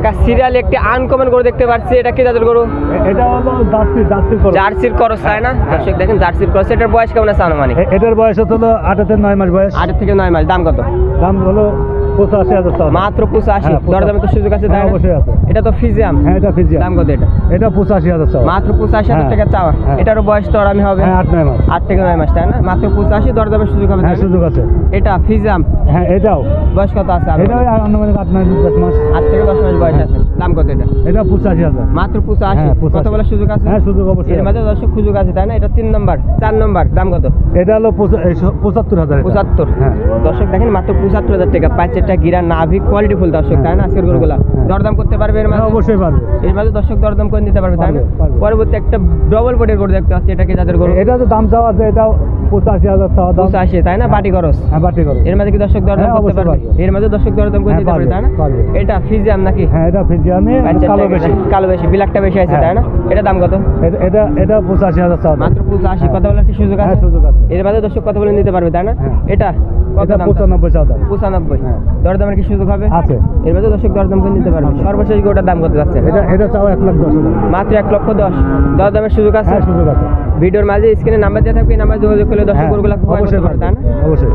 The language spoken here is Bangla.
কাকা সিরিয়াল একটি আনকমন গরু দেখতে পাচ্ছি, এটা কি জাতের গরু? এটা হলো জার্সির ক্রস, তাই না? দর্শক দেখেন জার্সির ক্রস। এটার বয়স কেমন আছে আনুমানিক? এটার বয়স হলো 8 থেকে 9 মাস বয়স। 8 থেকে 9 মাস। দাম কত? দাম হলো 85,000 টাকা। মাত্র 85। হ্যাঁ, দরদামে তো সুযোগ আছে, তাই না? অবশ্যই আছে। এটা তো ফিজিয়াম। হ্যাঁ, এটা ফিজিয়াম। দাম কত এটা? এটা 85,000 টাকা। মাত্র 85,000 টাকা চাওয়া। হ্যাঁ। এটারও বয়স তো আমি হবে 8-9 মাস। 8 থেকে 9 মাস, তাই না? মাত্র 85, দরদামের সুযোগ হবে, তাই হ্যাঁ, না? সুযোগ আছে। এটা ফিজিয়াম। হ্যাঁ, এটাও। বয়স কত আছে? এটাও আনুমানিক 8-9-10 মাস। 8 থেকে 10 মাস বয়স আছে। দাম কত এটা? এটা 85,000। মাত্র 85। হ্যাঁ, 85। কত বলার সুযোগ আছে? হ্যাঁ, সুযোগ অবশ্যই এর আছে। মাঝে দর্শক সুযোগ আছে, তাই না? এটা 3 নম্বর। 4 নম্বর দাম কত? এটা হলো 75,000। 75। হ্যাঁ। দর্শক দেখেন মাত্র 75,000 টাকা। পাঁচটা গিরা নাভি কোয়ালিটি ফুল দর্শক, তাই না? আজকের গরুগুলা দরদাম করতে পারবে এর মাঝে? হ্যাঁ, অবশ্যই পারবে। এর মাঝে দর্শক দরদাম করে নিতে পারবে, তাই না? পারবে। পরবর্তী একটা ডবল বডির গরু দেখতে পাচ্ছি, এটা কি যাদের গরু? এটা তো দাম চাওয়া আছে, এটাও 85,000 চাওয়া দাম। 85, তাই না? বাটি খরচ। হ্যাঁ, বাটি করো। এর মাঝে কি দর্শক দরদাম হ্যাঁ, করতে অবশ্যই পারবে? পারবে। এর মাঝে দর্শক দরদাম করে হ্যাঁ, নিতে পারবে, পারবে, তাই না? পারবে। এটা ফিজিয়াম নাকি? হ্যাঁ, এটা ফিজিয়ামে বাচ্চার কালো থেকে বেশি। কালো বেশি, বিলাকটা বেশি আছে, হ্যাঁ। তাই না? এটা দাম কত? এটা 85,000 চাওয়া দাম। মাত্র 85। কথা বলার কি সুযোগ হ্যাঁ, আছে? সুযোগ আছে। এর মাঝে দর্শক কথা বলে নিতে পারবে, তাই না? হ্যাঁ। এটা কত এটা দাম? 95 চাওয়া দাম। 95। হ্যাঁ। দরদামের কি সুযোগ হবে? আছে। এর মাঝে দর্শক দরদাম করে নিতে পারবে। সর্বশেষ গরুটার দাম কত যাচ্ছে? এটা চাওয়া 1,10,000। মাত্র 1,10,000। দরদামের সুযোগ আছে? হ্যাঁ, সুযোগ আছে। ভিডিওর মাঝে স্ক্রিনে নাম্বার দেওয়া থাকবে, এই নাম্বার যোগাযোগ করলে দর্শক হ্যাঁ, গরুগুলা ক্রয় করতে অবশ্যই পারবে, তাই না? অবশ্যই।